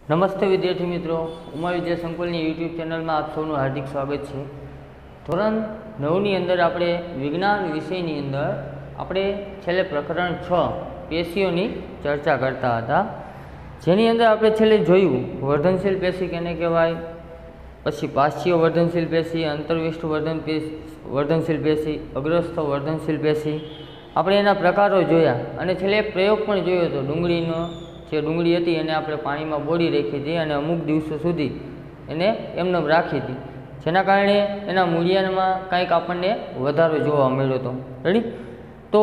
નમસ્તે વિદ્યાર્થી મિત્રો, ઉમા વિદ્યા સંકુલની યુટ્યુબ ચેનલમાં આપ સૌનું હાર્દિક સ્વાગત છે। ધોરણ 9ની અંદર આપણે વિજ્ઞાન વિષયની અંદર આપણે છેલ્લે પ્રકરણ 6 પેશીઓની ચર્ચા કરતા હતા, જેની અંદર આપણે છેલ્લે જોયું વર્ધનશીલ પેશી કેને કહેવાય, પછી પાશ્ચીય વર્ધનશીલ પેશી, અંતર્વિષ્ઠ વર્ધનશીલ પેશી, અગ્રસ્થ વર્ધનશીલ પેશી, આપણે એના પ્રકારો જોયા અને છેલ્લે એક પ્રયોગ પણ જોયો હતો। ડુંગળીનો જે ડુંગળી હતી એને આપણે પાણીમાં બોળી રાખી હતી અને અમુક દિવસો સુધી એને એમને રાખી હતી, જેના કારણે એના મૂળિયામાં કંઈક આપણને વધારો જોવા મળ્યો હતો। રેડી? તો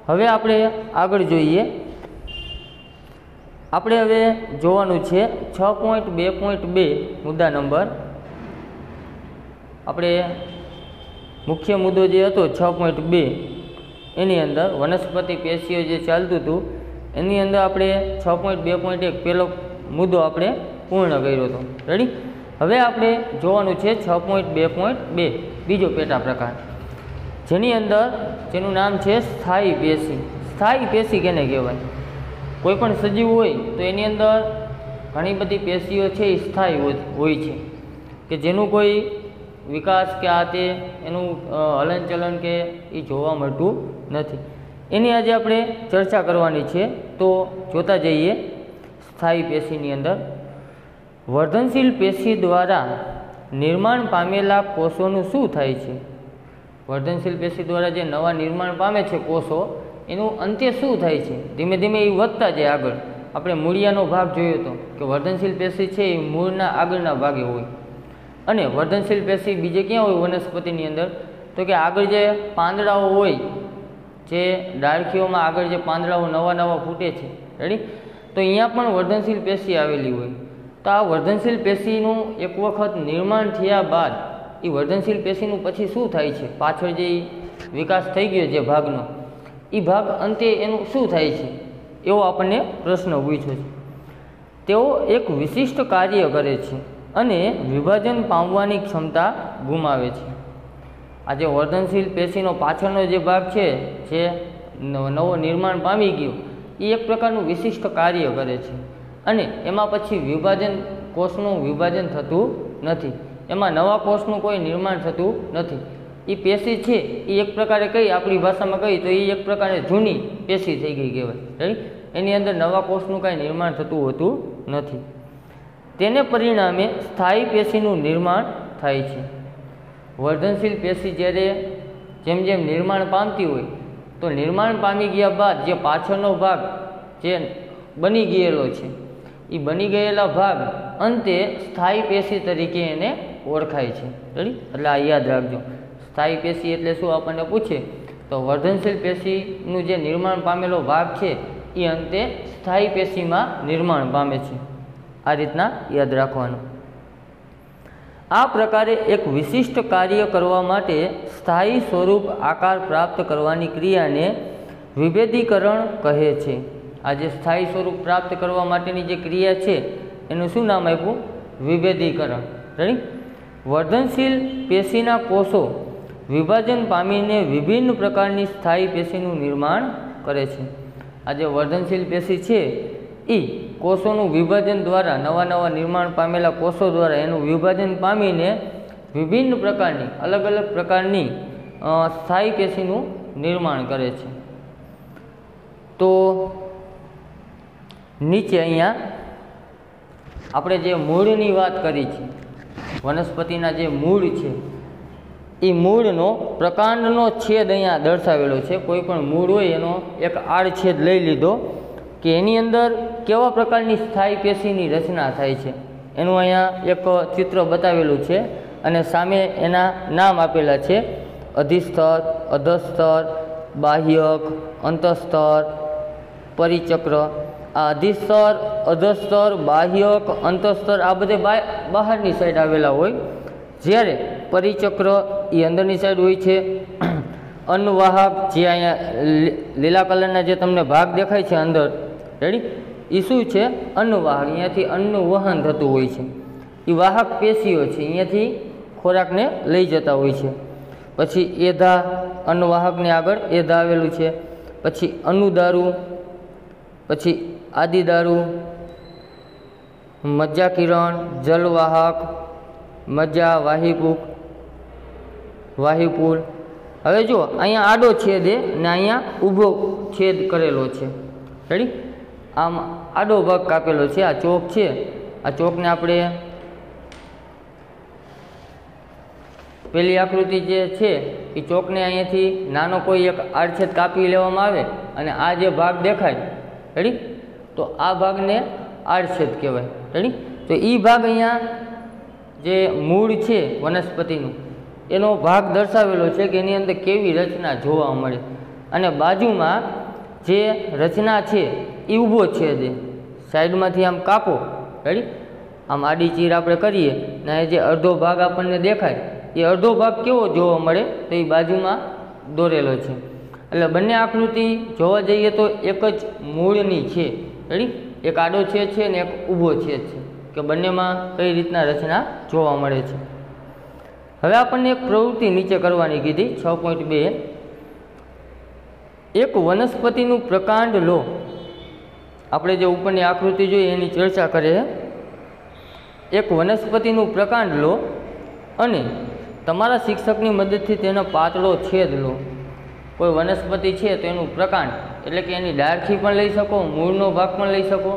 હવે આપણે આગળ જોઈએ। આપણે હવે જોવાનું છે 6.2.2 મુદ્દા નંબર। આપણે મુખ્ય મુદ્દો જે હતો 6.2 એની અંદર વનસ્પતિ પેશીઓ જે ચાલતું હતું એની અંદર આપણે 6.2.1 પહેલો મુદ્દો આપણે પૂર્ણ કર્યો હતો। રેડી? હવે આપણે જોવાનું છે 6.2.2 બીજો પેટા પ્રકાર, જેની અંદર જેનું નામ છે સ્થાયી પેશી। સ્થાયી પેશી કેને કહેવાય? કોઈ પણ સજીવ હોય તો એની અંદર ઘણી બધી પેશીઓ છે એ સ્થાયી હોય છે, કે જેનું કોઈ વિકાસ કે આ તે એનું હલનચલન કે એ જોવા મળતું નથી। એની આજે આપણે ચર્ચા કરવાની છે। તો જોતા જઈએ સ્થાયી પેશીની અંદર વર્ધનશીલ પેશી દ્વારા નિર્માણ પામેલા કોષોનું શું થાય છે? વર્ધનશીલ પેશી દ્વારા જે નવા નિર્માણ પામે છે કોષો, એનું અંતે શું થાય છે? ધીમે ધીમે એ વધતા જાય આગળ। આપણે મૂળિયાનો ભાગ જોયો હતો કે વર્ધનશીલ પેશી છે એ મૂળના આગળના ભાગે હોય, અને વર્ધનશીલ પેશી બીજે ક્યાં હોય વનસ્પતિની અંદર? તો કે આગળ જે પાંદડાઓ હોય, જે ડાળખીઓમાં આગળ જે પાંદડાઓ નવા ફૂટે છે, રેડી? તો અહીંયા પણ વર્ધનશીલ પેશી આવેલી હોય। તો આ વર્ધનશીલ પેશીનું એક વખત નિર્માણ થયા બાદ એ વર્ધનશીલ પેશીનું પછી શું થાય છે? પાછળ જે વિકાસ થઈ ગયો જે ભાગનો, એ ભાગ અંતે એનું શું થાય છે એવો આપણને પ્રશ્ન પૂછ્યો છે। તેઓ એક વિશિષ્ટ કાર્ય કરે છે અને વિભાજન પામવાની ક્ષમતા ગુમાવે છે। આ જે વર્ધનશીલ પેશીનો પાછળનો જે ભાગ છે, જે નવો નિર્માણ પામી ગયો, એ એક પ્રકારનું વિશિષ્ટ કાર્ય કરે છે અને એમાં પછી કોષનું વિભાજન થતું નથી, એમાં નવા કોષનું કોઈ નિર્માણ થતું નથી। એ પેશી છે એ એક પ્રકારે કઈ આપણી ભાષામાં કહી તો એ એક પ્રકારે જૂની પેશી થઈ ગઈ કહેવાય, રાઈટ? એની અંદર નવા કોષનું કાંઈ નિર્માણ થતું હોતું નથી। તેને પરિણામે સ્થાયી પેશીનું નિર્માણ થાય છે। વર્ધનશીલ પેશી જ્યારે જેમ જેમ નિર્માણ પામતી હોય તો નિર્માણ પામી ગયા બાદ જે પાછળનો ભાગ જે બની ગયેલો છે, એ બની ગયેલા ભાગ અંતે સ્થાયી પેશી તરીકે એને ઓળખાય છે। રેડી? એટલે આ યાદ રાખજો। સ્થાયી પેશી એટલે શું આપણને પૂછે તો વર્ધનશીલ પેશીનું જે નિર્માણ પામેલો ભાગ છે એ અંતે સ્થાયી પેશીમાં નિર્માણ પામે છે। આ રીતના યાદ રાખવાનું। આ પ્રકારે એક વિશિષ્ટ કાર્ય કરવા માટે સ્થાયી સ્વરૂપ આકાર પ્રાપ્ત કરવાની ક્રિયાને વિભેદીકરણ કહે છે। આ જે સ્થાયી સ્વરૂપ પ્રાપ્ત કરવા માટેની જે ક્રિયા છે એનું શું નામ આપ્યું? વિભેદીકરણ। રેડી? વર્ધનશીલ પેશીના કોષો વિભાજન પામીને વિભિન્ન પ્રકારની સ્થાયી પેશીનું નિર્માણ કરે છે। આ જે વર્ધનશીલ પેશી છે એ કોષોનું વિભાજન દ્વારા નવા નિર્માણ પામેલા કોષો દ્વારા એનું વિભાજન પામીને વિભિન્ન પ્રકારની અલગ અલગ પ્રકારની સ્થાયી પેશીનું નિર્માણ કરે છે। તો નીચે અહીંયા આપણે જે મૂળની વાત કરી છે, વનસ્પતિના જે મૂળ છે એ મૂળનો પ્રકાંડનો છેદ અહીંયા દર્શાવેલો છે। કોઈ પણ મૂળ હોય એનો એક આડછેદ લઈ લીધો કે એની અંદર કેવા પ્રકારની સ્થાયી પેશીની રચના થાય છે એનું અહીંયા એક ચિત્ર બતાવેલું છે અને સામે એના નામ આપેલા છે: અધિસ્તર, અધસ્તર, બાહ્યક, અંતસ્તર, પરિચક્ર। આ અધિસ્તર, અધસ્તર, બાહ્યક, અંતસ્તર આ બધે બહારની સાઈડ આવેલા હોય, જ્યારે પરિચક્ર એ અંદરની સાઈડ હોય છે। અન્નવાહક જે અહીંયા લીલા કલરના જે તમને ભાગ દેખાય છે અંદર, રેડી? એ શું છે? અન્નવાહક। અહીંયાથી અન્નનું વહન થતું હોય છે, એ વાહક પેશીઓ છે, અહીંયાથી ખોરાકને લઈ જતા હોય છે। પછી એધા, અન્નવાહકને આગળ એધા આવેલું છે, પછી અનુદારું, પછી આદિદારું, મજ્જા કિરણ, જલવાહક, મજ્જા વાહિપુલ. હવે જો અહીંયા આડો છેદ ને અહીંયા ઊભો છેદ કરેલો છે. રેડી? આમ આડો ભાગ કાપેલો છે. આ ચોક છે, આ ચોકને આપણે પેલી આકૃતિ જે છે એ ચોકને અહીંયાથી નાનો કોઈ એક આડછેદ કાપી લેવામાં આવે અને આ જે ભાગ દેખાય, રેડી, તો આ ભાગને આડછેદ કહેવાય. રેડી? તો એ ભાગ અહીંયા જે મૂળ છે વનસ્પતિનું એનો ભાગ દર્શાવેલો છે કે એની અંદર કેવી રચના જોવા મળે. અને બાજુમાં જે રચના છે એ ઊભો છેદ, સાઈડમાંથી આમ કાપો, રેડી, આમ આડી ચીર આપણે કરીએ ને જે અડધો ભાગ આપણને દેખાય એ અડધો ભાગ કેવો જોવા મળે તો એ બાજુમાં દોરેલો છે. એટલે બંને આકૃતિ જોવા જઈએ તો એક જ મૂળની છે. રેડી? એક આડો છેદ છે ને એક ઊભો છેદ છે, કે બંનેમાં કઈ રીતના રચના જોવા મળે છે. હવે આપણને એક પ્રવૃત્તિ નીચે કરવાની કીધી 6.2. એક વનસ્પતિનું પ્રકાંડ લો. આપણે જે ઉપરની આકૃતિ જોઈએ એની ચર્ચા કરીએ. એક વનસ્પતિનું પ્રકાંડ લો અને તમારા શિક્ષકની મદદથી તેનો પાતળો છેદ લો. કોઈ વનસ્પતિ છે તો એનું પ્રકાંડ એટલે કે એની ડાળખી પણ લઈ શકો, મૂળનો ભાગ પણ લઈ શકો,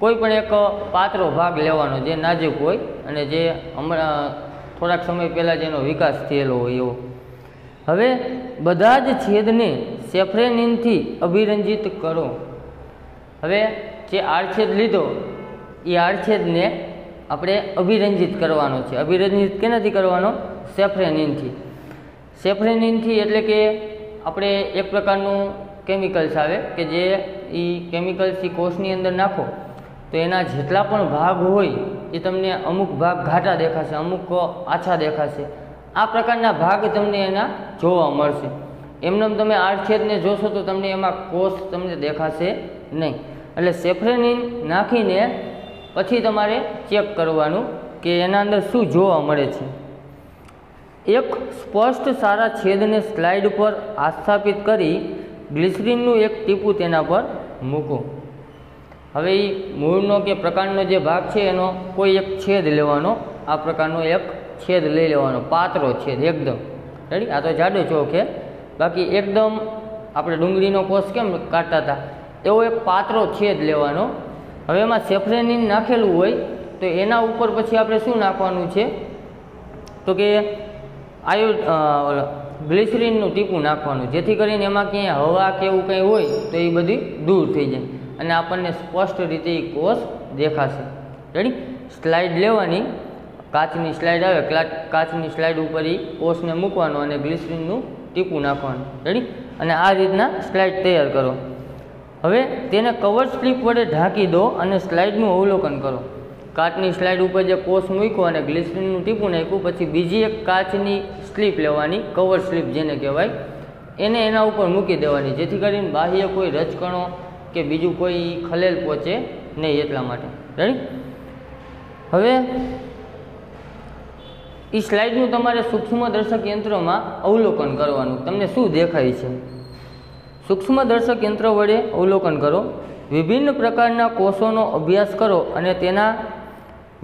કોઈ પણ એક પાતળો ભાગ લેવાનો જે નાજુક હોય અને જે હમણાં થોડાક સમય પહેલાં જેનો વિકાસ થયેલો હોય એવો. હવે બધા જ છેદને સેફ્રેનિનથી અભિરંજિત કરો. હવે જે આડછેદ લીધો એ આડછેદને આપણે અભિરંજિત કરવાનો છે. અભિરંજિત કેનાથી કરવાનો? સેફ્રેનિનથી. સેફ્રેનિનથી એટલે કે આપણે એક પ્રકારનું કેમિકલ્સ આવે કે જે એ કેમિકલ્સ એ કોષની અંદર નાખો તો એના જેટલા પણ ભાગ હોય એ તમને અમુક ભાગ ઘાટા દેખાશે, અમુક આછા દેખાશે. આ પ્રકારના ભાગ તમને એના જોવા મળશે. એમને તમે આડછેદને જોશો તો તમને એમાં કોષ તમને દેખાશે નહીં. એટલે સેફ્રેનિન નાખીને પછી તમારે ચેક કરવાનું કે એના અંદર શું જોવા મળે છે. એક સ્પષ્ટ સારા છેદને સ્લાઇડ પર આસ્થાપિત કરી ગ્લિસરીનનું એક ટીપું તેના પર મૂકો. હવે એ મૂળનો કે પ્રકાંડનો જે ભાગ છે એનો કોઈ એક છેદ લેવાનો, આ પ્રકારનો એક છેદ લઈ લેવાનો, પાતળો છેદ એકદમ. રેડી? આ તો જાડો ચોક છે, બાકી એકદમ આપણે ડુંગળીનો કોષ કેમ કાઢતા હતા એવો એક પાતળો છેદ લેવાનો. હવે એમાં સેફ્રેનિન નાખેલું હોય તો એના ઉપર પછી આપણે શું નાખવાનું છે તો કે ગ્લિસરીનનું ટીપું નાખવાનું, જેથી કરીને એમાં ક્યાંય હવા કે એવું કંઈ હોય તો એ બધી દૂર થઈ જાય અને આપણને સ્પષ્ટ રીતે એ કોષ દેખાશે. રેડી? સ્લાઇડ લેવાની, કાચની સ્લાઇડ આવે, કાચની સ્લાઇડ ઉપર એ કોષને મૂકવાનો અને ગ્લિસરીનનું ટીપું નાખવાનું. રેડી? અને આ રીતના સ્લાઇડ તૈયાર કરો. હવે તેને કવર સ્લિપ વડે ઢાંકી દો અને સ્લાઇડનું અવલોકન કરો. કાચની સ્લાઇડ ઉપર જે કોષ મૂક્યો અને ગ્લિસરીનનું ટીપું નાખ્યું, પછી બીજી એક કાચની સ્લીપ લેવાની, કવર સ્લીપ જેને કહેવાય, એને એના ઉપર મૂકી દેવાની, જેથી કરીને બાહ્ય કોઈ રચકણો કે બીજું કોઈ ખલેલ પહોંચે નહીં એટલા માટે. રેડી? હવે એ સ્લાઇડનું તમારે સૂક્ષ્મદર્શક યંત્રમાં અવલોકન કરવાનું. તમને શું દેખાય છે? સૂક્ષ્મદર્શક યંત્ર વડે અવલોકન કરો. વિભિન્ન પ્રકારના કોષોનો અભ્યાસ કરો અને તેના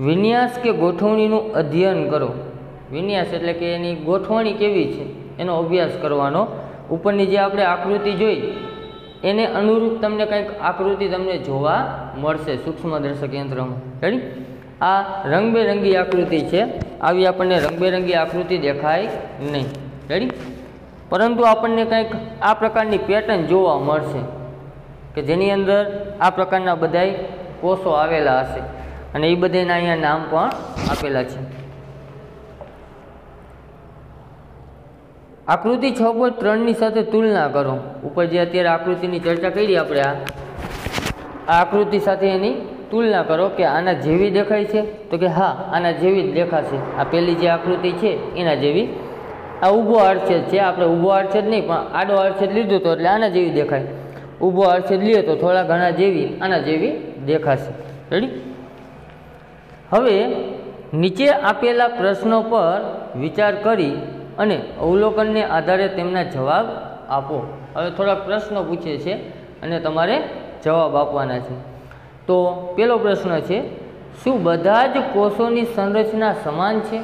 વિન્યાસ કે ગોઠવણીનું અધ્યયન કરો. વિન્યાસ એટલે કે એની ગોઠવણી કેવી છે એનો અભ્યાસ કરવાનો. ઉપરની જે આપણે આકૃતિ જોઈ એને અનુરૂપ તમને કંઈક આકૃતિ તમને જોવા મળશે સૂક્ષ્મદર્શક યંત્રમાં. રેડી? આ રંગબેરંગી આકૃતિ છે, આવી આપણને રંગબેરંગી આકૃતિ દેખાય નહીં. રેડી? પરંતુ આપણને કંઈક આ પ્રકારની પેટર્ન જોવા મળશે કે જેની અંદર આ પ્રકારના બધાય કોષો આવેલા હશે અને એ બધાના અહીંયા નામ પણ આપેલા છે. આકૃતિ 6.3ની સાથે તુલના કરો. ઉપર જે અત્યારે આકૃતિની ચર્ચા કરી આપણે, આ આકૃતિ સાથે એની તુલના કરો કે આના જેવી દેખાય છે તો કે હા, આના જેવી જ દેખાશે. આ પહેલી જે આકૃતિ છે એના જેવી. આ ઊભો આડછેદ છે, આપણે ઊભો આડછેદ નહીં પણ આડો આડછેદ લીધો તો એટલે આના જેવી દેખાય. ઊભો આડછેદ લ્યો તો થોડા ઘણા જેવી આના જેવી દેખાશે. રેડી? હવે નીચે આપેલા પ્રશ્નો પર વિચાર કરી અને અવલોકનને આધારે તેમના જવાબ આપો. હવે થોડાક પ્રશ્નો પૂછે છે અને તમારે જવાબ આપવાના છે. તો પહેલો પ્રશ્ન છે, શું બધા જ કોષોની સંરચના સમાન છે?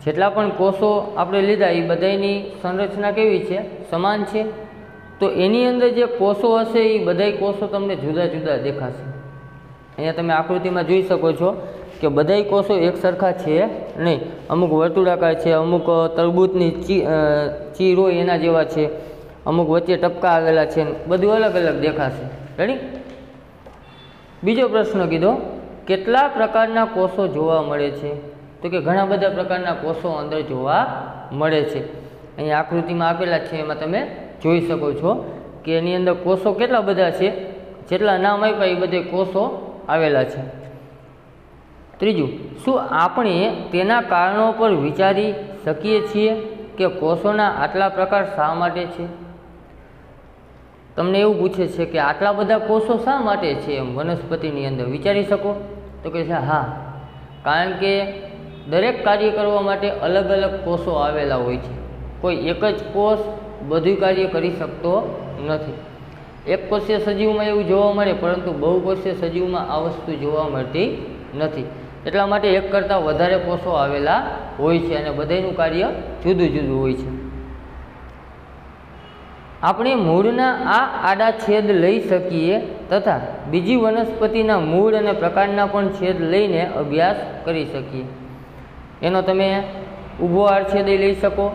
જેટલા પણ કોષો આપણે લીધા એ બધાની સંરચના કેવી છે? સમાન છે. તો એની અંદર જે કોષો હશે એ બધાય કોષો તમને જુદા જુદા દેખાશે. અહીંયા તમે આકૃતિમાં જોઈ શકો છો કે બધાય કોષો એક સરખા છે નહીં. અમુક વર્તુળાકાર છે, અમુક તરબૂચની ચીર હોય એના જેવા છે, અમુક વચ્ચે ટપકા આવેલા છે, બધું અલગ અલગ દેખાશે. રેડી? બીજો પ્રશ્ન કીધો, કેટલા પ્રકારના કોષો જોવા મળે છે? તો કે ઘણા બધા પ્રકારના કોષો અંદર જોવા મળે છે. અહીંયા આકૃતિમાં આપેલા છે એમાં તમે જોઈ શકો છો કે એની અંદર કોષો કેટલા બધા છે, જેટલા નામ આપ્યા એ બધે કોષો આવેલા છે. ત્રીજું, શું આપણે તેના કારણો પર વિચારી શકીએ છીએ કે કોષોના આટલા પ્રકાર શા માટે છે? તમને એવું પૂછે છે કે આટલા બધા કોષો શા માટે છે એમ વનસ્પતિની અંદર, વિચારી શકો? તો કે છે હા, કારણ કે દરેક કાર્ય કરવા માટે અલગ અલગ કોષો આવેલા હોય છે. કોઈ એક જ કોષ બધું કાર્ય કરી શકતો નથી. એક કોષીય સજીવમાં એવું જોવા મળે, પરંતુ બહુકોષીય સજીવમાં આ વસ્તુ જોવા મળતી નથી. એટલા માટે એક કરતાં વધારે કોષો આવેલા હોય છે અને બધાનું કાર્ય જુદું જુદું હોય છે. આપણે મૂળના આ આડા છેદ લઈ શકીએ તથા બીજી વનસ્પતિના મૂળ અને પ્રકારના પણ છેદ લઈને અભ્યાસ કરી શકીએ. એનો તમે ઊભો આડછેદ લઈ શકો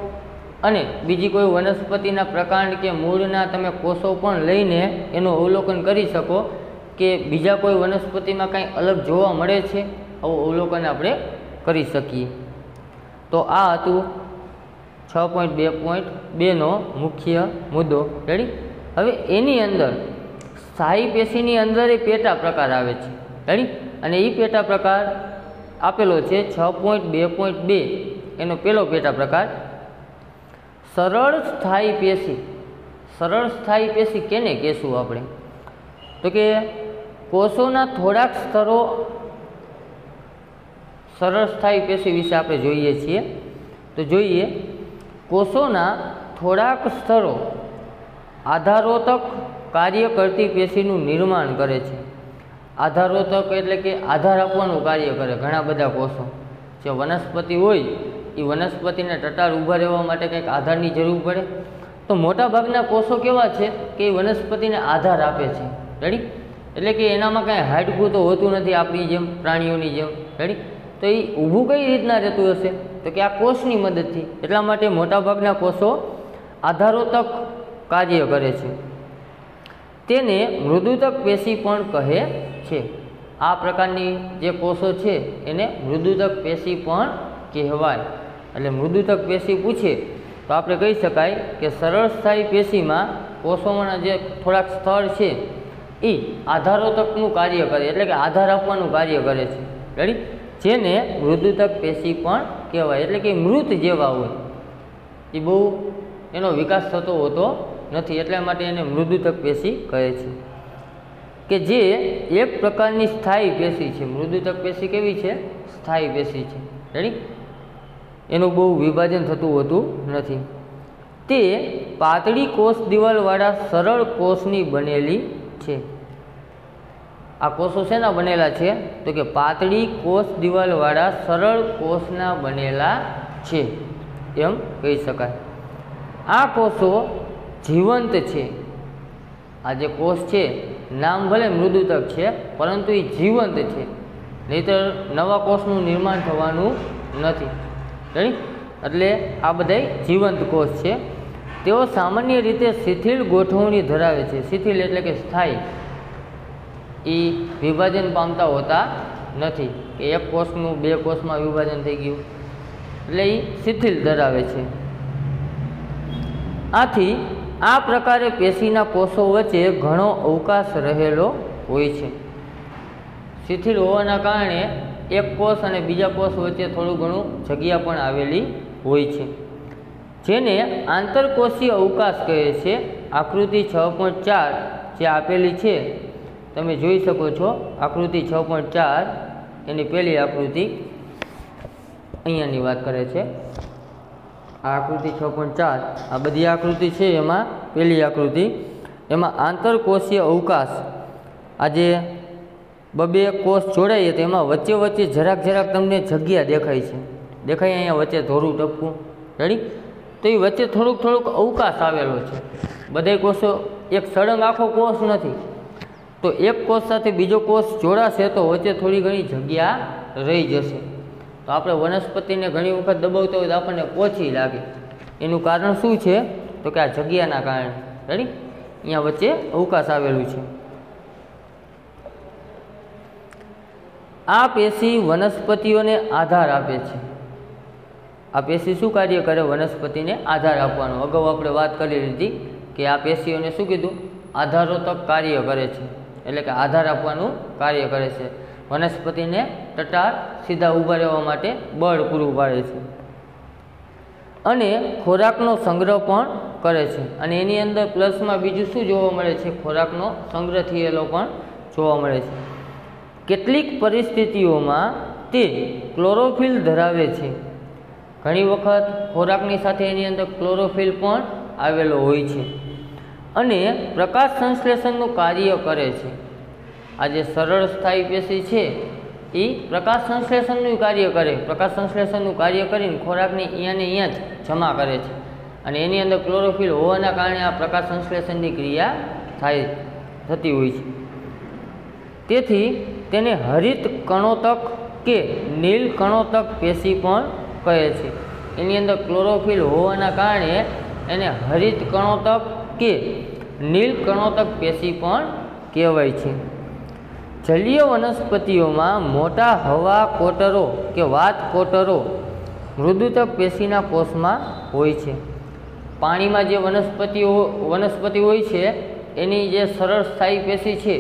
અને બીજી કોઈ વનસ્પતિના પ્રકાંડ કે મૂળના તમે કોષો પણ લઈને એનું અવલોકન કરી શકો કે બીજા કોઈ વનસ્પતિમાં કાંઈ અલગ જોવા મળે છે, આવું અવલોકન આપણે કરી શકીએ. તો આ હતું 6.2.2નો મુખ્ય મુદ્દો. રેડી? હવે એની અંદર સ્થાયી પેશીની અંદર એ પેટા પ્રકાર આવે છે. રેડી? અને એ પેટા પ્રકાર આપેલો છે 6.2.2 એનો પહેલો પેટા પ્રકાર, સરળ સ્થાયી પેશી. સરળ સ્થાયી પેશી કેને કહેશું આપણે? તો કે કોષોના થોડાક સ્તરો સરળ સ્થાયી પેશી વિશે આપણે જોઈએ છીએ. તો જોઈએ, કોષોના થોડાક સ્તરો આધારોતક કાર્ય કરતી પેશીનું નિર્માણ કરે છે. આધારોતક એટલે કે આધાર આપવાનું કાર્ય કરે. ઘણા બધા કોષો જે વનસ્પતિ હોય એ વનસ્પતિને ટટાર ઊભા રહેવા માટે કંઈક આધારની જરૂર પડે. તો મોટાભાગના કોષો કેવા છે કે એ વનસ્પતિને આધાર આપે છે. રેડી? એટલે કે એનામાં કાંઈ હાડકું તો હોતું નથી આપણી જેમ, પ્રાણીઓની જેમ. રેડી? તો એ ઊભું કઈ રીતના રહેતું હશે? તો કે આ કોષની મદદથી. એટલા માટે મોટાભાગના કોષો આધારોતક કાર્ય કરે છે. તેને મૃદુતક પેશી પણ કહે છે. આ પ્રકારની જે કોષો છે એને મૃદુતક પેશી પણ કહેવાય. એટલે મૃદુતક પેશી પૂછે તો આપણે કહી શકાય કે સરળ સ્થાયી પેશીમાં કોષોમાંના જે થોડાક સ્તર છે એ આધારોતકનું કાર્ય કરે, એટલે કે આધાર આપવાનું કાર્ય કરે છે. રેડી? જેને મૃદુતક પેશી પણ કહેવાય. એટલે કે મૃત જેવા હોય, એ બહુ એનો વિકાસ થતો હોતો નથી, એટલા માટે એને મૃદુતક પેશી કહે છે. કે જે એક પ્રકારની સ્થાયી પેશી છે. મૃદુતક પેશી કેવી છે? સ્થાયી પેશી છે. રેડી? એનું બહુ વિભાજન થતું હોતું નથી. તે પાતળી કોષ દિવાલવાળા સરળ કોષની બનેલી છે. આ કોષો શેના બનેલા છે? તો કે પાતળી કોષ દિવાલવાળા સરળ કોષના બનેલા છે એમ કહી શકાય. આ કોષો જીવંત છે. આ જે કોષ છે, નામ ભલે મૃદુતક છે પરંતુ એ જીવંત છે, નહીંતર નવા કોષનું નિર્માણ થવાનું નથી. રેડી? એટલે આ બધા જીવંત કોષ છે. તેઓ સામાન્ય રીતે શિથિલ ગોઠવણી ધરાવે છે. શિથિલ એટલે કે સ્થાયી. એ વિભાજન પામતા હોતા નથી કે એક કોષનું બે કોષમાં વિભાજન થઈ ગયું, એટલે એ શિથિલ ધરાવે છે. આથી આ પ્રકારે પેશીના કોષો વચ્ચે ઘણો અવકાશ રહેલો હોય છે. શિથિલ હોવાના કારણે એક કોષ અને બીજા કોષ વચ્ચે થોડું ઘણું જગ્યા પણ આવેલી હોય છે, જેને આંતરકોષીય અવકાશ કહે છે. આકૃતિ 6.4 જે આપેલી છે તમે જોઈ શકો છો. આકૃતિ 6.4 એની પહેલી આકૃતિ અહીંયાની વાત કરે છે. આ આકૃતિ 6.4, આ બધી આકૃતિ છે એમાં પહેલી આકૃતિ, એમાં આંતરકોષીય અવકાશ, આ જે બબે કોષ જોડાઈએ તો એમાં વચ્ચે વચ્ચે જરાક જરાક તમને જગ્યા દેખાય છે, દેખાય અહીંયા વચ્ચે ધોરું ટપકું, રેડી? તો એ વચ્ચે થોડુંક અવકાશ આવેલો છે. બધા કોષો એક સળંગ આખો કોષ નથી, તો એક કોષ સાથે બીજો કોષ જોડાશે તો વચ્ચે થોડી ઘણી જગ્યા રહી જશે. તો આપણે વનસ્પતિને ઘણી વખત દબાવતો હોય તો આપણને ઓછી લાગે. એનું કારણ શું છે? તો કે આ જગ્યાના કારણે, રેડી? અહીંયા વચ્ચે અવકાશ આવેલું છે. આ પેશી વનસ્પતિઓને આધાર આપે છે. આ પેશી શું કાર્ય કરે? વનસ્પતિને આધાર આપવાનો. અગાઉ આપણે વાત કરી લીધી કે આ પેશીઓને શું કીધું? આધારોતક કાર્ય કરે છે, એટલે કે આધાર આપવાનું કાર્ય કરે છે. વનસ્પતિને ટટાર સીધા ઊભા રહેવા માટે બળ પૂરું પાડે છે અને ખોરાકનો સંગ્રહ પણ કરે છે. અને એની અંદર પ્લસમાં બીજું શું જોવા મળે છે? ખોરાકનો સંગ્રહ થયેલો પણ જોવા મળે છે. કેટલીક પરિસ્થિતિઓમાં તે ક્લોરોફિલ ધરાવે છે. ઘણી વખત ખોરાકની સાથે એની અંદર ક્લોરોફિલ પણ આવેલો હોય છે અને પ્રકાશ સંશ્લેષણનું કાર્ય કરે છે. આ જે સરળ સ્થાયી પેશી છે એ પ્રકાશ સંશ્લેષણનું કાર્ય કરે, પ્રકાશ સંશ્લેષણનું કાર્ય કરીને ખોરાકને અહીંયા ને અહીંયા જ જમા કરે છે અને એની અંદર ક્લોરોફિલ હોવાના કારણે આ પ્રકાશ સંશ્લેષણની ક્રિયા થતી હોય છે. તેથી તેને હરિત કણોતક કે નીલ કણોતક પેશી પણ કહે છે. એની અંદર ક્લોરોફિલ હોવાના કારણે એને હરિત કણોતક કે નીલ કણોતક પેશી પણ કહેવાય છે. જલીય વનસ્પતિઓમાં મોટા હવા કોટરો કે વાત કોટરો મૃદુતક પેશીના કોષમાં હોય છે. પાણીમાં જે વનસ્પતિ હોય છે એની જે સરળ સ્થાયી પેશી છે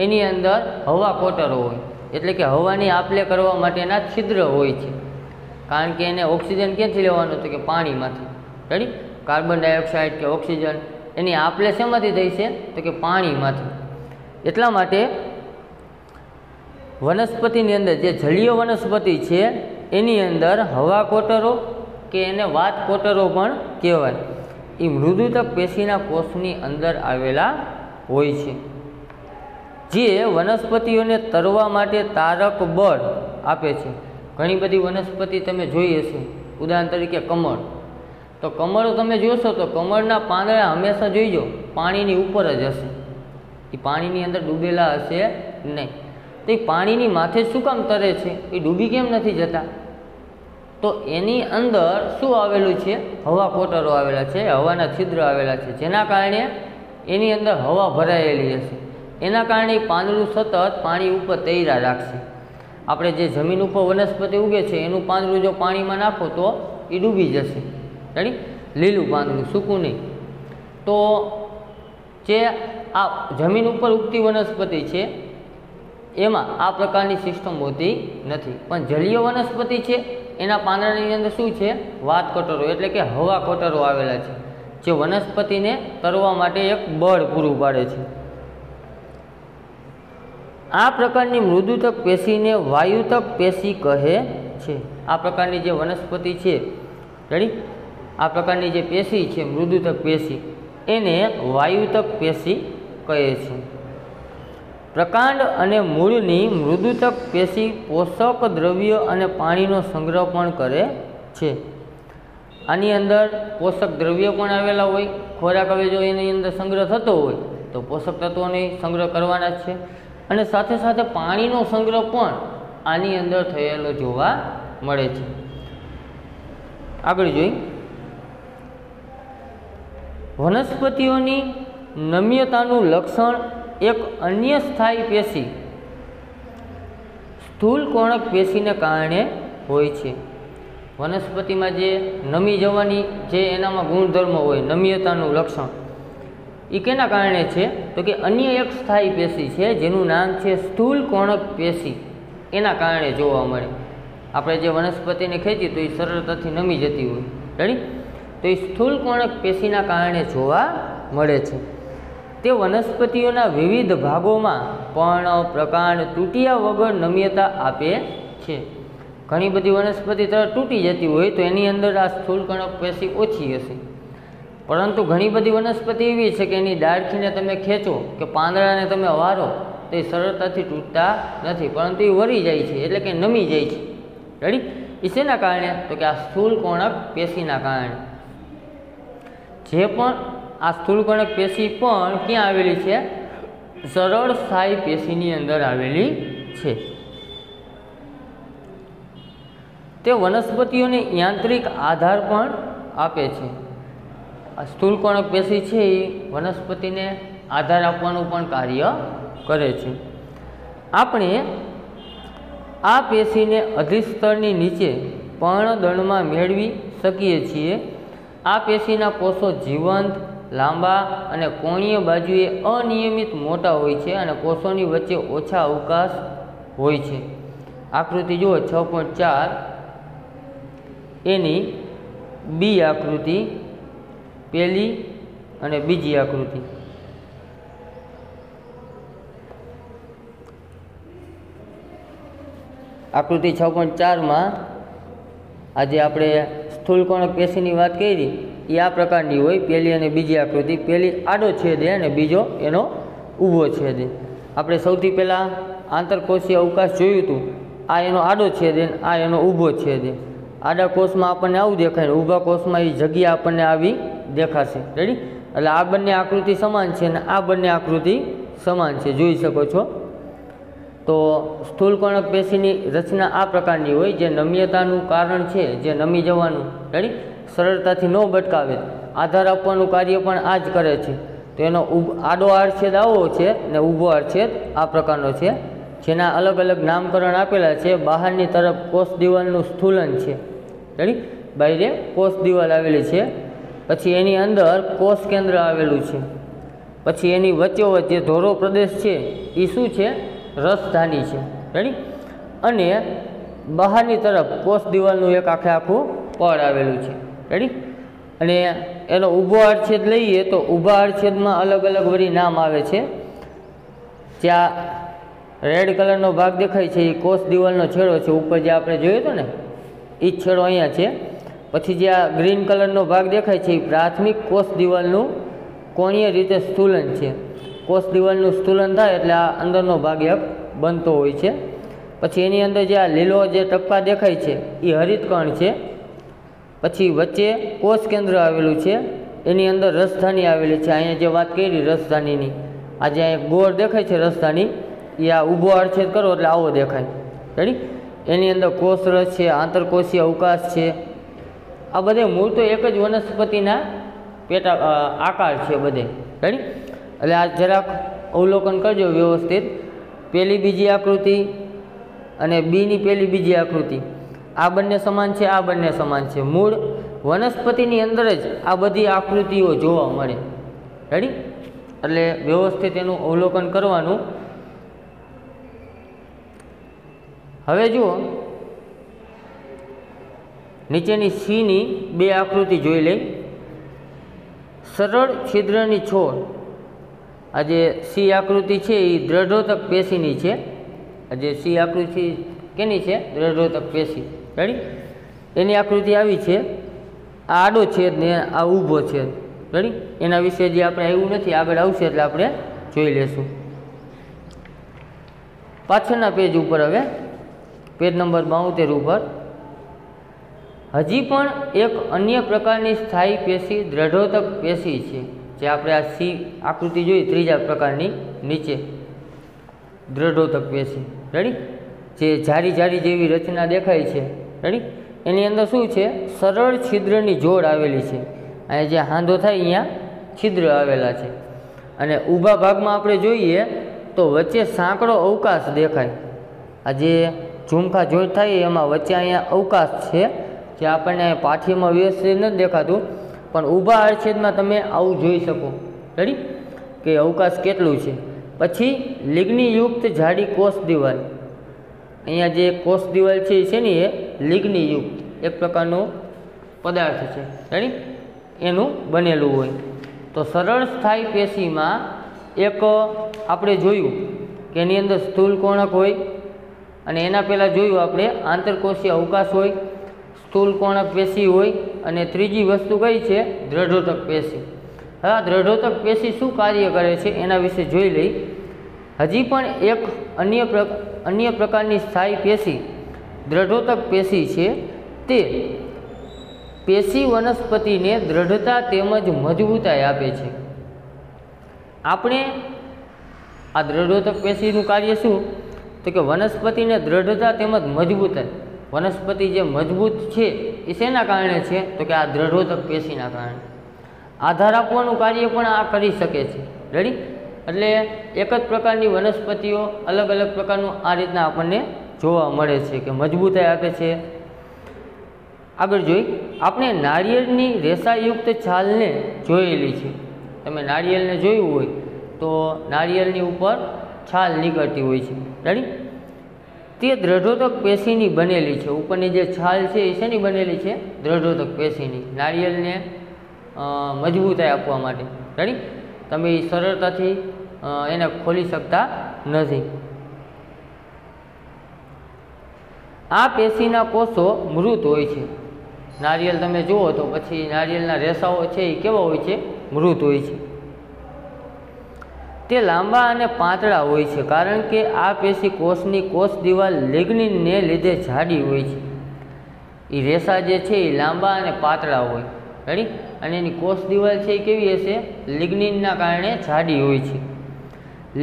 એની અંદર હવા કોટરો હોય, એટલે કે હવાની આપ-લે કરવા માટેના છિદ્ર હોય છે. કારણ કે એને ઓક્સિજન ક્યાંથી લેવાનું? તો કે પાણીમાંથી, રેડી? કાર્બન ડાયોક્સાઇડ કે ઓક્સિજન એની આપ-લે શેમાંથી થઈ છે? તો કે પાણીમાંથી. એટલા માટે વનસ્પતિની અંદર જે જલીય વનસ્પતિ છે એની અંદર હવા કોટરો કે એને વાત કોટરો પણ કહેવાય, એ મૃદુતક પેશીના કોષની અંદર આવેલા હોય છે, જે વનસ્પતિઓને તરવા માટે તારક બળ આપે છે. ઘણી બધી વનસ્પતિ તમે જોઈ હશે, ઉદાહરણ તરીકે કમળ. તો કમળ તમે જોશો તો કમળના પાંદડા હંમેશા જોઈજો પાણીની ઉપર જ હશે, એ પાણીની અંદર ડૂબેલા હશે નહીં. તો એ પાણીની માથે શું કામ તરે છે? એ ડૂબી કેમ નથી જતા? તો એની અંદર શું આવેલું છે? હવા કોટરો આવેલા છે, હવાના છિદ્ર આવેલા છે, જેના કારણે એની અંદર હવા ભરાયેલી હશે. એના કારણે પાંદડું સતત પાણી ઉપર તૈરા રાખશે. આપણે જે જમીન ઉપર વનસ્પતિ ઉગે છે એનું પાંદડું જો પાણીમાં નાખો તો એ ડૂબી જશે, રેડી? લીલું પાંદડું, સૂકું નહીં. તો જે આ જમીન ઉપર ઉગતી વનસ્પતિ છે એમાં આ પ્રકારની સિસ્ટમ હોતી નથી, પણ જલીય વનસ્પતિ છે એના પાંદડાની અંદર શું છે? વાત કોટરો, એટલે કે હવા કોટરો આવેલા છે, જે વનસ્પતિને તરવા માટે એક બળ પૂરું પાડે છે. આ પ્રકારની મૃદુતક પેશીને વાયુતક પેશી કહે છે. આ પ્રકારની જે વનસ્પતિ છે, રેડી? આ પ્રકારની જે પેશી છે મૃદુતક પેશી, એને વાયુતક પેશી કહે છે. પ્રકાંડ અને મૂળની મૃદુતક પેશી પોષક દ્રવ્ય અને પાણીનો સંગ્રહ પણ કરે છે. આની અંદર પોષક દ્રવ્ય પણ આવેલા હોય. ખોરાક હવે જો એની અંદર સંગ્રહ થતો હોય તો પોષક તત્વોને સંગ્રહ કરવાના જ છે, અને સાથે સાથે પાણીનો સંગ્રહ પણ આની અંદર થયેલો જોવા મળે છે. આગળ જોઈ, વનસ્પતિઓની નમ્યતાનું લક્ષણ એક અન્ય સ્થાયી પેશી સ્થૂલ કોણક પેશીને કારણે હોય છે. વનસ્પતિમાં જે નમી જવાની જે એનામાં ગુણધર્મ હોય, નમ્યતાનું લક્ષણ, એ કેના કારણે છે? તો કે અન્ય એક સ્થાયી પેશી છે જેનું નામ છે સ્થૂલ કોણક પેશી, એના કારણે જોવા મળે. આપણે જે વનસ્પતિને ખેંચી તો એ સરળતાથી નમી જતી હોય, રેડી? તો એ સ્થૂલ કોણક પેશીના કારણે જોવા મળે છે. તે વનસ્પતિઓના વિવિધ ભાગોમાં પર્ણ, પ્રકાંડ તૂટ્યા વગર નમ્યતા આપે છે. ઘણી બધી વનસ્પતિ તરત તૂટી જતી હોય તો એની અંદર આ સ્થૂલ કોણક પેશી ઓછી હશે, પરંતુ ઘણી બધી વનસ્પતિ એવી છે કે એની ડાળખીને તમે ખેંચો કે પાંદડાને તમે વારો તો એ સરળતાથી તૂટતા નથી, પરંતુ એ વળી જાય છે, એટલે કે નમી જાય છે। રેડી? એ શેના કારણે? તો કે આ સ્થૂળકોણક પેશીના કારણે। જે પણ આ સ્થૂળકોણક પેશી પણ ક્યાં આવેલી છે? સરળ સ્થાયી પેશીની અંદર આવેલી છે। તે વનસ્પતિઓને યાંત્રિક આધાર પણ આપે છે। આ સ્થૂળકોણક પેશી છે એ વનસ્પતિને આધાર આપવાનું પણ કાર્ય કરે છે। આપણે આ પેશીને અધિસ્તરની નીચે પર્ણદંડમાં મેળવી શકીએ છીએ। આ પેશીના કોષો જીવંત, લાંબા અને કોણીય બાજુએ અનિયમિત મોટા હોય છે અને કોષોની વચ્ચે ઓછા અવકાશ હોય છે। આકૃતિ જુઓ 6.4 એની બી આકૃતિ, પહેલી અને બીજી આકૃતિ। આકૃતિ 6.4માં આજે આપણે સ્થૂળકોણક પેશીની વાત કરી એ આ પ્રકારની હોય, પહેલી અને બીજી આકૃતિ। પહેલી આડો છેદે અને બીજો એનો ઊભો છેદે। આપણે સૌથી પહેલાં આંતરકોષીય અવકાશ જોયું હતું, આ એનો આડો છેદે, આ એનો ઊભો છેદે। આડા કોષમાં આપણને આવું દેખાય, ઊભા કોષમાં એ જગ્યા આપણને આવી દેખાશે। રેડી? એટલે આ બંને આકૃતિ સમાન છે અને આ બંને આકૃતિ સમાન છે, જોઈ શકો છો। તો સ્થૂળકોણક પેશીની રચના આ પ્રકારની હોય, જે નમ્યતાનું કારણ છે, જે નમી જવાનું, રેડી, સરળતાથી ન બટકાવે, આધાર આપવાનું કાર્ય પણ આ જ કરે છે। તો એનો આડો આડછેદ આવો છે ને ઊભો આડછેદ આ પ્રકારનો છે, જેના અલગ અલગ નામકરણ આપેલા છે। બહારની તરફ કોષ દિવાલનું સ્થૂલન છે, રેડી, બાહ્ય કોષ દિવાલ આવેલી છે, પછી એની અંદર કોષ કેન્દ્ર આવેલું છે, પછી એની વચ્ચોવચ્ચ જે ધોરો પ્રદેશ છે એ શું છે? રસધાની છે, રેડી, અને બહારની તરફ કોષ દિવાલનું એક આખું પડ આવેલું છે, રેડી। અને એનો ઊભો આડછેદ લઈએ તો ઊભા આડછેદમાં અલગ અલગ વળી નામ આવે છે। જ્યાં રેડ કલરનો ભાગ દેખાય છે એ કોષ દિવાલનો છેડો છે, ઉપર જે આપણે જોયો હતો ને એ જ છેડો અહીંયા છે। પછી જે આ ગ્રીન કલરનો ભાગ દેખાય છે એ પ્રાથમિક કોષ દિવાલનું કોણીય રીતે સ્થૂલન છે। કોષ દિવાલનું સ્થૂલન થાય એટલે આ અંદરનો ભાગ એક બનતો હોય છે। પછી એની અંદર જે આ લીલો જે ટપકા દેખાય છે એ હરિતકણ છે। પછી વચ્ચે કોષ કેન્દ્ર આવેલું છે, એની અંદર રસધાની આવેલી છે। અહીંયા જે વાત કરી રસધાનીની, આ જે અહીંયા ગોળ દેખાય છે રસધાની, એ આ ઊભો આડછેદ કરો એટલે આવો દેખાય, રેડી। એની અંદર કોષરસ છે, આંતરકોષીય અવકાશ છે, આ બધે મૂળ તો એક જ વનસ્પતિના પેટા આકાર છે બધે, રેડી। એટલે આ જરાક અવલોકન કરજો વ્યવસ્થિત। પહેલી બીજી આકૃતિ અને બીની પહેલી બીજી આકૃતિ, આ બંને સમાન છે, આ બંને સમાન છે। મૂળ વનસ્પતિની અંદર જ આ બધી આકૃતિઓ જોવા મળે, રેડી। એટલે વ્યવસ્થિત એનું અવલોકન કરવાનું। હવે જુઓ નીચેની સીની બે આકૃતિ જોઈ લઈ। સરળ છિદ્રની છોડ, આ જે સી આકૃતિ છે એ દ્રઢોતક પેશીની છે। આ જે સી આકૃતિ કેની છે? દ્રઢોતક પેશી, રેડી। એની આકૃતિ આવી છે, આ આડો છેદ ને આ ઊભો છેદ, રેડી। એના વિશે જે આપણે આવ્યું નથી, આગળ આવશે એટલે આપણે જોઈ લેશું। પાછળના પેજ ઉપર, હવે પેજ નંબર 72 ઉપર હજી પણ એક અન્ય પ્રકારની સ્થાયી પેશી દ્રઢોતક પેશી છે, જે આપણે આ સી આકૃતિ જોઈ ત્રીજા પ્રકારની નીચે દ્રઢોતક પેશી, રેડી, જે જાડી જાડી જેવી રચના દેખાય છે, રેડી। એની અંદર શું છે? સરળ છિદ્રની જોડ આવેલી છે। અહીંયા જે હાંધો થાય અહીંયા છિદ્ર આવેલા છે, અને ઊભા ભાગમાં આપણે જોઈએ તો વચ્ચે સાંકડો અવકાશ દેખાય। આ જે ઝુમખા જોઈન્ટ થાય એમાં વચ્ચે અહીંયા અવકાશ છે, જે આપણને પાઠીમાં વ્યવસ્થિત નથી દેખાતું, પણ ઊભા આડછેદમાં તમે આવું જોઈ શકો, રેડી, કે અવકાશ કેટલું છે। પછી લિગ્નીયુક્ત જાડી કોષ દિવાલ, અહીંયા જે કોષ દિવાલ છે એ શેની એ લિગ્નીયુક્ત એક પ્રકારનું પદાર્થ છે, રેડી, એનું બનેલું હોય। તો સરળ સ્થાયી પેશીમાં એક આપણે જોયું કે એની અંદર સ્થૂળકોણક હોય, અને એના પહેલાં જોયું આપણે આંતરકોષીય અવકાશ હોય, સ્થૂળકોણક પેશી હોય, અને ત્રીજી વસ્તુ કઈ છે? દ્રઢોતક પેશી। હવે આ દ્રઢોતક પેશી શું કાર્ય કરે છે એના વિશે જોઈ લઈ। હજી પણ એક અન્ય પ્રકારની સ્થાયી પેશી દ્રઢોતક પેશી છે. તે પેશી વનસ્પતિને દ્રઢતા તેમજ મજબૂતાઈ આપે છે. આપણે આ દ્રઢોતક પેશીનું કાર્ય શું? તો કે વનસ્પતિને દ્રઢતા તેમજ મજબૂતાઈ. વનસ્પતિ જે મજબૂત છે એ શેના કારણે છે? તો કે આ દ્રઢોતક પેશીના કારણે. આધાર આપવાનું કાર્ય પણ આ કરી શકે છે. રેડી? એટલે એક જ પ્રકારની વનસ્પતિઓ અલગ અલગ પ્રકારનું આ રીતના આપણને જોવા મળે છે કે મજબૂતાઈ આપે છે. આગળ જોઈ આપણે નારિયેળની રેસાયુક્ત છાલને જોયેલી છે. તમે નારિયેળને જોયું હોય તો નારિયેળની ઉપર છાલ નીકળતી હોય છે. રેડી? તે દ્રઢોતક પેશીની બનેલી છે. ઉપરની જે છાલ છે એ શેની બનેલી છે? દ્રઢોતક પેશીની. નારિયેળને મજબૂતાઈ આપવા માટે. રેડી? તમે સરળતાથી એને ખોલી શકતા નથી. આ પેશીના કોષો મૃત હોય છે. નારિયેળ તમે જુઓ તો પછી નારિયેળના રેસાઓ છે એ કેવા હોય છે? મૃત હોય છે. તે લાંબા અને પાતળા હોય છે કારણ કે આ પેશી કોષની કોષ દિવાલ લિગ્નિનને લીધે જાડી હોય છે. એ રેસા જે છે એ લાંબા અને પાતળા હોય. રેડી? અને એની કોષ દિવાલ છે એ કેવી હશે? લિગ્નિનના કારણે જાડી હોય છે.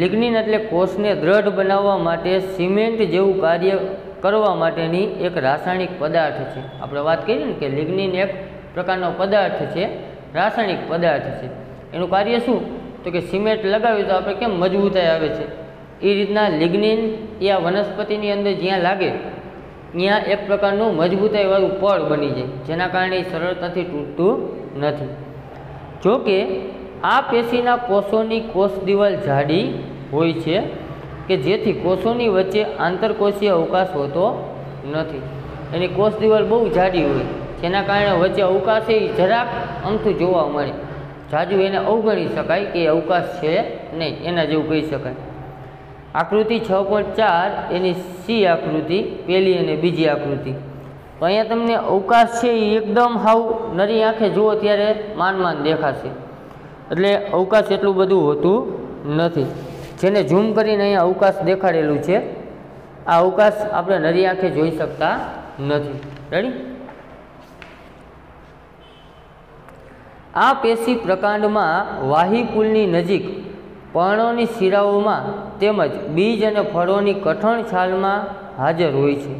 લિગ્નિન એટલે કોષને દ્રઢ બનાવવા માટે સિમેન્ટ જેવું કાર્ય કરવા માટેની એક રાસાયણિક પદાર્થ છે. આપણે વાત કરી ને કે લિગ્નિન એક પ્રકારનો પદાર્થ છે, રાસાયણિક પદાર્થ છે. એનું કાર્ય શું? તો કે સિમેન્ટ લગાવ્યું તો આપણે કેમ મજબૂતાઈ આવે છે એ રીતના લિગ્નિન એ આ વનસ્પતિની અંદર જ્યાં લાગે ત્યાં એક પ્રકારનું મજબૂતાઈવાળું પડ બની જાય, જેના કારણે એ સરળતાથી તૂટતું નથી. જો કે આ પેશીના કોષોની કોષ દિવાલ જાડી હોય છે કે જેથી કોષોની વચ્ચે આંતરકોષીય અવકાશ હોતો નથી. એની કોષ દિવાલ બહુ જાડી હોય જેના કારણે વચ્ચે અવકાશ એ જરાક અમથું જોવા મળે. જાજુ એને અવગણી શકાય કે અવકાશ છે નહીં, એના જેવું કહી શકાય. આકૃતિ 6.4 એની સી આકૃતિ, પહેલી અને બીજી આકૃતિ. તો અહીંયા તમને અવકાશ છે એ એકદમ હાવ નરી આંખે જુઓ ત્યારે માન દેખાશે. એટલે અવકાશ એટલું બધું હોતું નથી. જેને ઝૂમ કરીને અહીંયા અવકાશ દેખાડેલું છે, આ અવકાશ આપણે નરી આંખે જોઈ શકતા નથી. રેડી? આ પેશી પ્રકાંડમાં વાહીપુલની નજીક પર્ણોની શિરાઓમાં તેમજ બીજ અને ફળોની કઠણ છાલમાં હાજર હોય છે.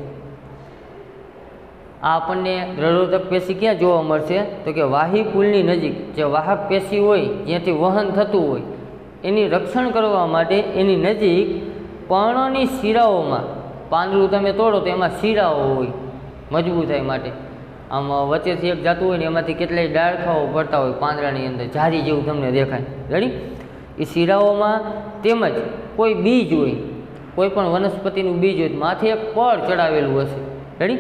આ આપણને દ્રઢોતક પેશી ક્યાં જોવા મળશે? તો કે વાહીપુલની નજીક જે વાહક પેશી હોય, જ્યાંથી વહન થતું હોય, એની રક્ષણ કરવા માટે એની નજીક પર્ણોની શિરાઓમાં, પાંદડું તમે તોડો તો એમાં શિરાઓ હોય મજબૂતાઈ માટે. આમ વચ્ચેથી એક જાતું હોય ને એમાંથી કેટલાય ડાળખાઓ પડતા હોય પાંદડાની અંદર, ઝારી જેવું તમને દેખાય. રેડી? એ શિરાઓમાં તેમજ કોઈ બીજ હોય, કોઈ પણ વનસ્પતિનું બીજ હોય, માથે એક પડ ચડાવેલું હશે. રેડી?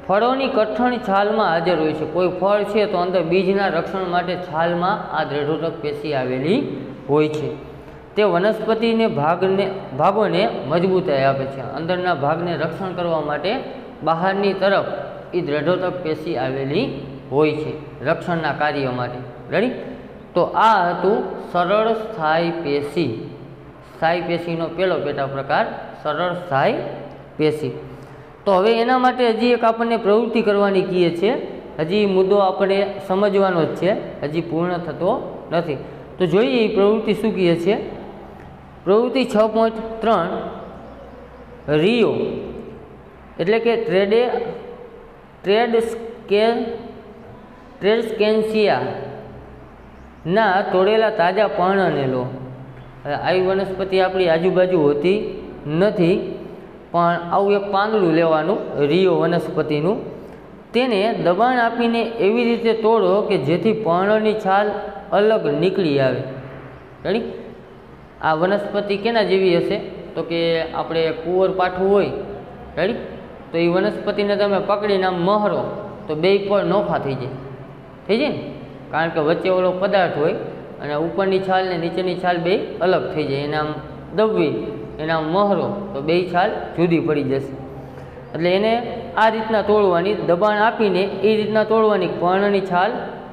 ફળોની કઠણ છાલમાં હાજર હોય છે. કોઈ ફળ છે તો અંદર બીજના રક્ષણ માટે છાલમાં આ દ્રઢોતક પેશી આવેલી હોય છે. તે વનસ્પતિને ભાગોને મજબૂતાઈ આપે છે. અંદરના ભાગને રક્ષણ કરવા માટે બહારની તરફ એ દ્રઢોતક પેશી આવેલી હોય છે રક્ષણના કાર્ય માટે. રેડી? તો આ હતું સરળ સ્થાયી પેશી. સ્થાયી પેશીનો પહેલો પેટા પ્રકાર સરળ સ્થાયી પેશી. તો હવે એના માટે હજી એક આપણને પ્રવૃત્તિ કરવાની કહીએ છીએ. હજી મુદ્દો આપણે સમજવાનો જ છે, હજી પૂર્ણ થતો નથી. તો જોઈએ એ પ્રવૃત્તિ શું કહે છે. પ્રવૃત્તિ 6.3 રિયો એટલે કે ટ્રેડસ્કેન્સિયાના તોડેલા તાજા પર્ણને લો. આવી વનસ્પતિ આપણી આજુબાજુ હોતી નથી, પણ આવું એક પાંદડું લેવાનું રિયો વનસ્પતિનું, તેને દબાણ આપીને એવી રીતે તોડો કે જેથી પર્ણની છાલ અલગ નીકળી આવે. રેડી? આ વનસ્પતિ કેના જેવી હશે? તો કે આપણે કુંવર પાઠું હોય. રેડી? તો એ વનસ્પતિને તમે પકડીને આમ મહરો તો બે પડ નોખા થઈ જાય. થઈ જાય ને? કારણ કે વચ્ચે ઓલો પદાર્થ હોય અને ઉપરની છાલ ને નીચેની છાલ બે અલગ થઈ જાય. એને આમ દબવી, એને આમ મહરો તો બે છાલ જુદી પડી જશે. એટલે એને આ રીતના તોડવાની, દબાણ આપીને એ રીતના તોડવાની, પર્ણની છાલ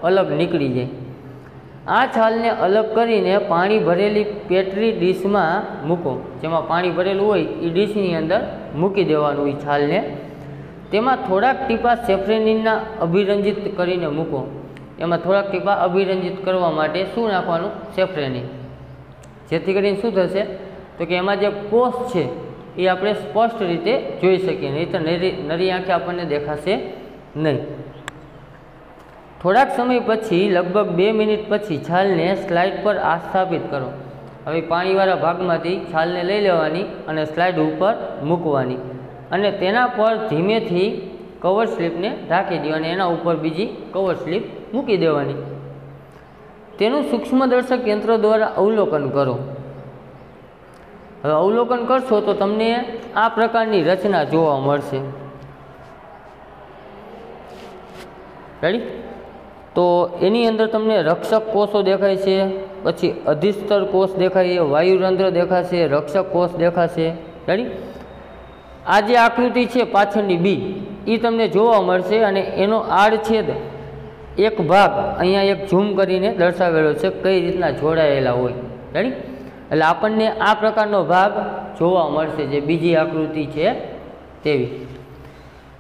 અલગ નીકળી જાય. આ છાલને અલગ કરીને પાણી ભરેલી પેટરી ડીશમાં મૂકો, જેમાં પાણી ભરેલું હોય એ ડીશની અંદર મૂકી દેવાનું એ છાલને. તેમાં થોડાક ટીપા સેફ્રેનિનના અભિરંજિત કરીને મૂકો. એમાં થોડાક ટીપા અભિરંજિત કરવા માટે શું નાખવાનું? સેફ્રેનિન. જેથી કરીને શું થશે તો કે એમાં જે કોષ છે એ આપણે સ્પષ્ટ રીતે જોઈ શકીએ, નહીં તો નરી આંખે આપણને દેખાશે નહીં. થોડાક સમય પછી લગભગ 2 મિનિટ પછી છાલને સ્લાઇડ પર આસ્થાપિત કરો. હવે પાણીવાળા ભાગમાંથી છાલને લઈ લેવાની અને સ્લાઇડ ઉપર મૂકવાની અને તેના પર ધીમેથી કવર સ્લીપને ઢાંકી દો અને એના ઉપર બીજી કવર સ્લીપ મૂકી દેવાની. તેનું સૂક્ષ્મદર્શક યંત્ર દ્વારા અવલોકન કરો. હવે અવલોકન કરશો તો તમને આ પ્રકારની રચના જોવા મળશે. રેડી? તો એની અંદર તમને રક્ષક કોષો દેખાય છે, પછી અધિસ્તર કોષ દેખાય, વાયુરંધ્ર દેખાશે, રક્ષક કોષ દેખાશે. રેડી? આ જે આકૃતિ છે પાછળની બી એ તમને જોવા મળશે અને એનો આડછેદ એક ભાગ અહીંયા એક ઝૂમ કરીને દર્શાવેલો છે કઈ રીતના જોડાયેલા હોય. રેડી? એટલે આપણને આ પ્રકારનો ભાગ જોવા મળશે જે બીજી આકૃતિ છે તેવી.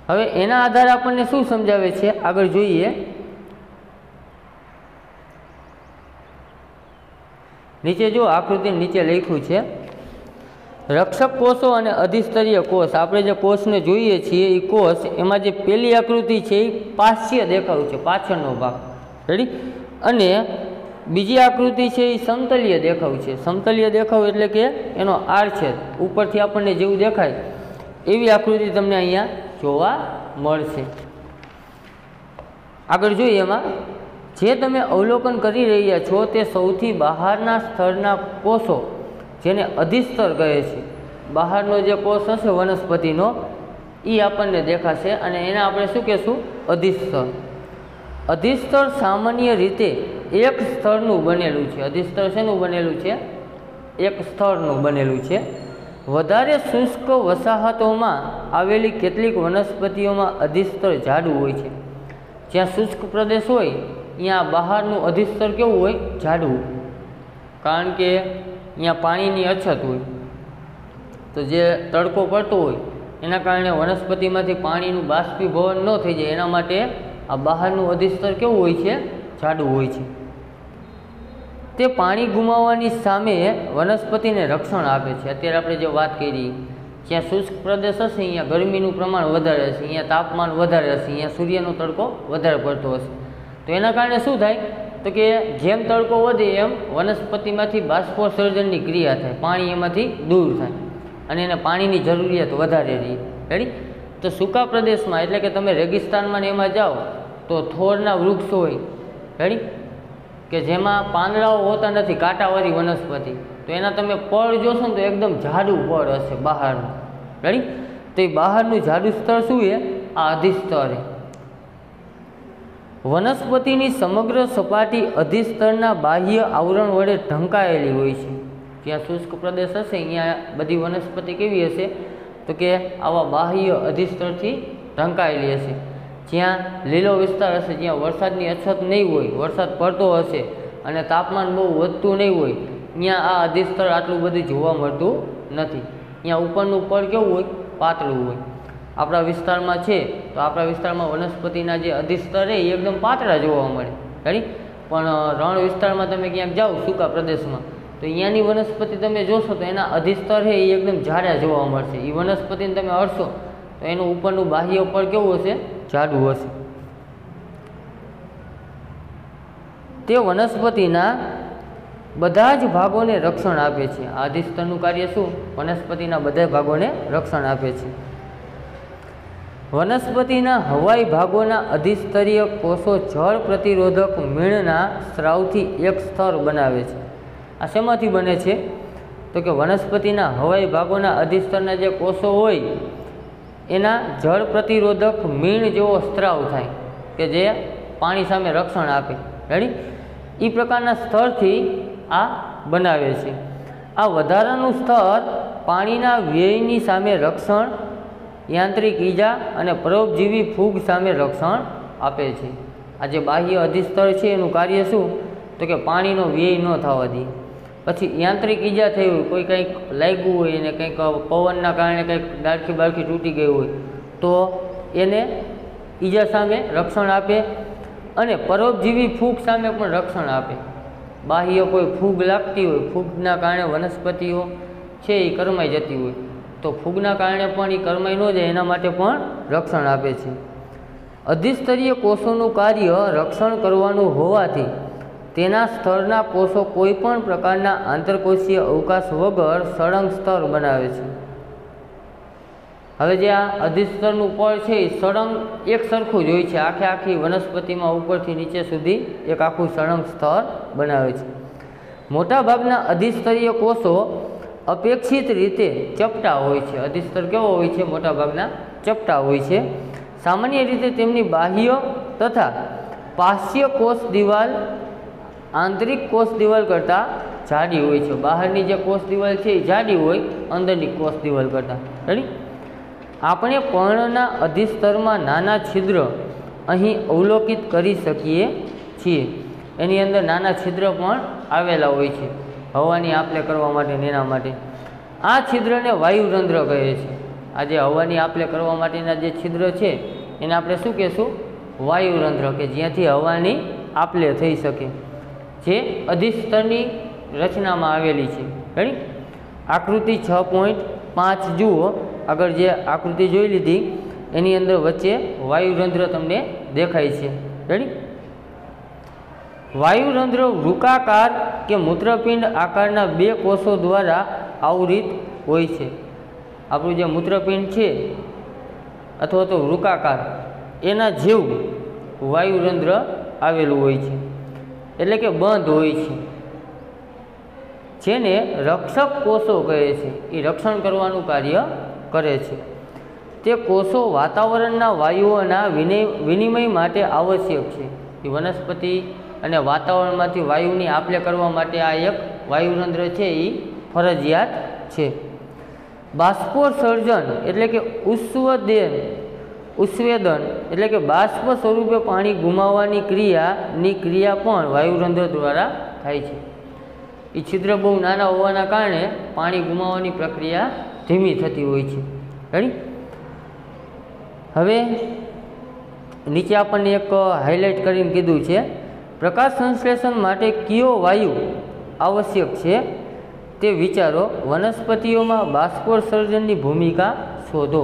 હવે એના આધારે આપણને શું સમજાવે છે આગળ જોઈએ. નીચે જો આકૃતિ નીચે લખ્યું છે રક્ષક કોષો અને અધિસ્તરીય કોષ. આપણે જે કોષને જોઈએ છીએ એ કોષ, એમાં જે પહેલી આકૃતિ છે એ પાશ્ય દેખાવું છે, પાછળનો ભાગ. રેડી? અને બીજી આકૃતિ છે એ સમતલીય દેખાવ છે. સમતલીય દેખાવ એટલે કે એનો આડછેદ ઉપરથી આપણને જેવું દેખાય એવી આકૃતિ તમને અહીંયા જોવા મળશે. આગળ જોઈએ એમાં જે તમે અવલોકન કરી રહ્યા છો તે સૌથી બહારના સ્તરના કોષો, જેને અધિસ્તર કહે છે. બહારનો જે કોષ હશે વનસ્પતિનો એ આપણને દેખાશે અને એને આપણે શું કહેશું? અધિસ્તર. અધિસ્તર સામાન્ય રીતે એક સ્તરનું બનેલું છે. અધિસ્તર શેનું બનેલું છે? એક સ્તરનું બનેલું છે. વધારે શુષ્ક વસાહતોમાં આવેલી કેટલીક વનસ્પતિઓમાં અધિસ્તર જાડું હોય છે. જ્યાં શુષ્ક પ્રદેશ હોય ત્યાં બહારનું અધિસ્તર કેવું હોય? જાડું. કારણ કે અહીંયા પાણીની અછત હોય તો જે તડકો પડતો હોય એના કારણે વનસ્પતિમાંથી પાણીનું બાષ્પીભવન ન થઈ જાય એના માટે આ બહારનું અધિસ્તર કેવું હોય છે? જાડું હોય છે. તે પાણી ગુમાવવાની સામે વનસ્પતિને રક્ષણ આપે છે. અત્યારે આપણે જે વાત કરી, જ્યાં શુષ્ક પ્રદેશ હશે અહીંયા ગરમીનું પ્રમાણ વધારે હશે, અહીંયા તાપમાન વધારે હશે, અહીંયા સૂર્યનો તડકો વધારે પડતો હશે. તો એના કારણે શું થાય તો કે જેમ તડકો વધે એમ વનસ્પતિમાંથી બાષ્પોત્સર્જનની ક્રિયા થાય, પાણી એમાંથી દૂર થાય અને એને પાણીની જરૂરિયાત વધારે રહી. રેડી? તો સૂકા પ્રદેશમાં એટલે કે તમે રેગિસ્તાનમાં ને એમાં જાઓ તો થોરના વૃક્ષ હોય. રેડી? કે જેમાં પાંદડાઓ હોતા નથી, કાંટાવાળી વનસ્પતિ, તો એના તમે પડ જોશો ને તો એકદમ જાડું પડ હશે બહારનું. રેડી? તો એ બહારનું જાડું સ્તર શું છે? આ અધિસ્તર. વનસ્પતિની સમગ્ર સપાટી અધિસ્તરના બાહ્ય આવરણ વડે ઢંકાયેલી હોય છે. જ્યાં શુષ્ક પ્રદેશ હશે અહીંયા બધી વનસ્પતિ કેવી હશે તો કે આવા બાહ્ય અધિસ્તરથી ઢંકાયેલી હશે. જ્યાં લીલો વિસ્તાર હશે, જ્યાં વરસાદની અછત નહીં હોય, વરસાદ પડતો હશે અને તાપમાન બહુ વધતું નહીં હોય, ત્યાં આ અધિસ્તર આટલું બધું જોવા મળતું નથી. ત્યાં ઉપરનું પડ કેવું હોય? પાતળું હોય. આપણા વિસ્તારમાં છે તો આપણા વિસ્તારમાં વનસ્પતિના જે અધિસ્તર એ એકદમ પાતળા જોવા મળે. રેડી? પણ રણ વિસ્તારમાં તમે ક્યાંક જાઓ સૂકા પ્રદેશમાં તો અહીંયાની વનસ્પતિ તમે જોશો તો એના અધિસ્તર છે એ એકદમ જાડા જોવા મળશે. એ વનસ્પતિને તમે અડશો તો એનું ઉપરનું બાહ્ય પડ કેવું હશે? જાડું હશે. તે વનસ્પતિના બધા જ ભાગોને રક્ષણ આપે છે. આ અધિસ્તરનું કાર્ય શું? વનસ્પતિના બધા ભાગોને રક્ષણ આપે છે. વનસ્પતિના હવાઈ ભાગોના અધિસ્તરીય કોષો જળ પ્રતિરોધક મીણના સ્રાવથી એક સ્તર બનાવે છે. આ શેમાંથી બને છે તો કે વનસ્પતિના હવાઈ ભાગોના અધિસ્તરના જે કોષો હોય એના જળ પ્રતિરોધક મીણ જેવો સ્ત્રાવ થાય કે જે પાણી સામે રક્ષણ આપે. રેડી? એ પ્રકારના સ્તરથી આ બનાવે છે. આ વધારાનું સ્તર પાણીના વ્યયની સામે રક્ષણ, યાંત્રિક ઈજા અને પરોપજીવી ફૂગ સામે રક્ષણ આપે છે. આ જે બાહ્ય અધિસ્તર છે એનું કાર્ય શું તો કે પાણીનો વ્યય ન થવા દઈએ. પછી યાંત્રિક ઈજા થઈ હોય, કોઈ કંઈક લાગ્યું હોય અને કંઈક પવનના કારણે કંઈક ડાળખી બાળખી તૂટી ગઈ હોય તો એને ઈજા સામે રક્ષણ આપે. અને પરોપજીવી ફૂગ સામે પણ રક્ષણ આપે. બાહ્ય કોઈ ફૂગ લાગતી હોય, ફૂગના કારણે વનસ્પતિઓ છે એ કરમાઈ જતી હોય તો ફૂગના કારણે પણ એ કરમાઈ ન જાય એના માટે પણ રક્ષણ આપે છે. અધિસ્તરીય કોષોનું કાર્ય રક્ષણ કરવાનું હોવાથી તેના સ્તરના કોષો કોઈ પણ પ્રકારના આંતરકોષીય અવકાશ વગર સળંગ સ્તર બનાવે છે. હવે જે આ અધિસ્તરનું પળ છે એ સળંગ એક સરખું જ હોય છે. આખી વનસ્પતિમાં ઉપરથી નીચે સુધી એક આખું સળંગ સ્તર બનાવે છે. મોટાભાગના અધિસ્તરીય કોષો અપેક્ષિત રીતે ચપટા હોય છે. અધિસ્તર કેવો હોય છે? મોટાભાગના ચપટા હોય છે. સામાન્ય રીતે તેમની બાહ્ય તથા પાશ્ય કોષ દિવાલ આંતરિક કોષ દિવાલ કરતાં જાડી હોય છે. બહારની જે કોષ દિવાલ છે એ જાડી હોય અંદરની કોષ દિવાલ કરતાં. રેડી? આપણે પર્ણના અધિસ્તરમાં નાના છિદ્ર અહીં અવલોકિત કરી શકીએ છીએ. એની અંદર નાના છિદ્ર પણ આવેલા હોય છે હવાની આપ લે કરવા માટે એના માટે. આ છિદ્રને વાયુરંધ્ર કહે છે. આ જે હવાની આપ લે કરવા માટેના જે છિદ્ર છે એને આપણે શું કહેશું? વાયુરંધ્ર, કે જ્યાંથી હવાની આપ લે થઈ શકે, જે અધિસ્તરની રચનામાં આવેલી છે. રેડી? આકૃતિ 6.5 જુઓ. આગળ જે આકૃતિ જોઈ લીધી એની અંદર વચ્ચે વાયુરંધ્ર તમને દેખાય છે. રેડી? વાયુરંધ્ર વૃક્કાકાર કે મૂત્રપિંડ આકારના બે કોષો દ્વારા આવરિત હોય છે. આપણું જે મૂત્રપિંડ છે અથવા તો વૃક્કાકાર એના જેવું વાયુરંધ્ર આવેલું હોય છે, એટલે કે બંધ હોય છે, જેને રક્ષક કોષો કહે છે. એ રક્ષણ કરવાનું કાર્ય કરે છે. તે કોષો વાતાવરણના વાયુઓના વિનિમય માટે આવશ્યક છે. એ વનસ્પતિ અને વાતાવરણમાંથી વાયુની આપ-લે કરવા માટે આ એક વાયુરંધ્ર છે એ ફરજિયાત છે. બાષ્પોત્સર્જન એટલે કે ઉસ્વેદન એટલે કે બાષ્પ સ્વરૂપે પાણી ગુમાવવાની ક્રિયા પણ વાયુરંધ્ર દ્વારા થાય છે. એ છિદ્ર બહુ નાના હોવાના કારણે પાણી ગુમાવવાની પ્રક્રિયા ધીમી થતી હોય છે. રેડી? હવે નીચે આપણને એક હાઇલાઇટ કરીને કીધું છે, પ્રકાશ સંશ્લેષણ માટે કયો વાયુ આવશ્યક છે તે વિચારો. વનસ્પતિઓમાં બાષ્પોત્સર્જનની ભૂમિકા શોધો.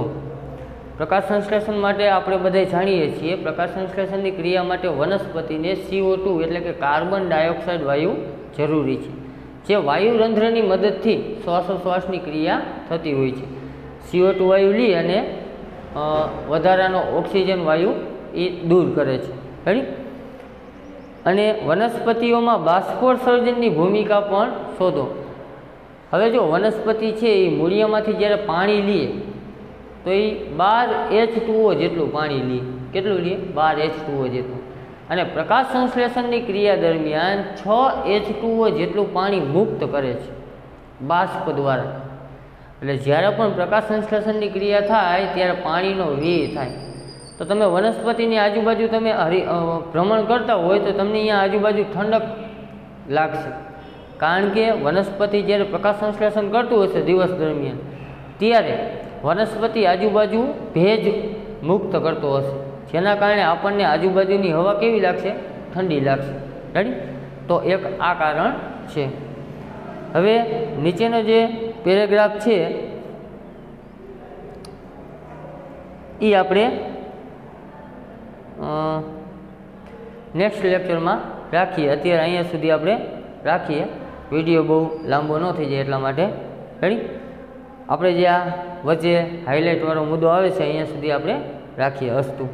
પ્રકાશ સંશ્લેષણ માટે આપણે બધા જાણીએ છીએ, પ્રકાશ સંશ્લેષણની ક્રિયા માટે વનસ્પતિને CO2 એટલે કે કાર્બન ડાયોક્સાઇડ વાયુ જરૂરી છે, જે વાયુરંધ્રની મદદથી શ્વાસોશ્વાસની ક્રિયા થતી હોય છે. CO2 વાયુ લી અને વધારાનો ઓક્સિજન વાયુ એ દૂર કરે છે. રેડી? અને વનસ્પતિઓમાં બાષ્પોત્સર્જનની ભૂમિકા પણ શોધો. હવે જો વનસ્પતિ છે એ મૂળિયામાંથી જ્યારે પાણી લે તો એ 12 H2O જેટલું પાણી લે. કેટલું લે? 12 H2O જેટલું. અને પ્રકાશ સંશ્લેષણની ક્રિયા દરમિયાન 6 H2O જેટલું પાણી મુક્ત કરે છે બાષ્પ દ્વારા. એટલે જ્યારે પણ પ્રકાશ સંશ્લેષણની ક્રિયા થાય ત્યારે પાણીનો વ્યય થાય. તો તમે વનસ્પતિની આજુબાજુ તમે ભ્રમણ કરતા હોય તો તમને અહીંયા આજુબાજુ ઠંડક લાગશે, કારણ કે વનસ્પતિ જ્યારે પ્રકાશ સંશ્લેષણ કરતું હશે દિવસ દરમિયાન ત્યારે વનસ્પતિ આજુબાજુ ભેજ મુક્ત કરતો હશે, જેના કારણે આપણને આજુબાજુની હવા કેવી લાગશે? ઠંડી લાગશે. રેડી? તો એક આ કારણ છે. હવે નીચેનો જે પેરેગ્રાફ છે એ આપણે નેક્સ્ટ લેક્ચરમાં રાખીએ. અત્યારે અહીંયા સુધી આપણે રાખીએ, વિડીયો બહુ લાંબો ન થઈ જાય એટલા માટે. રેડી? આપણે જે આ વચ્ચે હાઇલાઇટવાળો મુદ્દો આવે છે અહીંયા સુધી આપણે રાખીએ. અસ્તુ.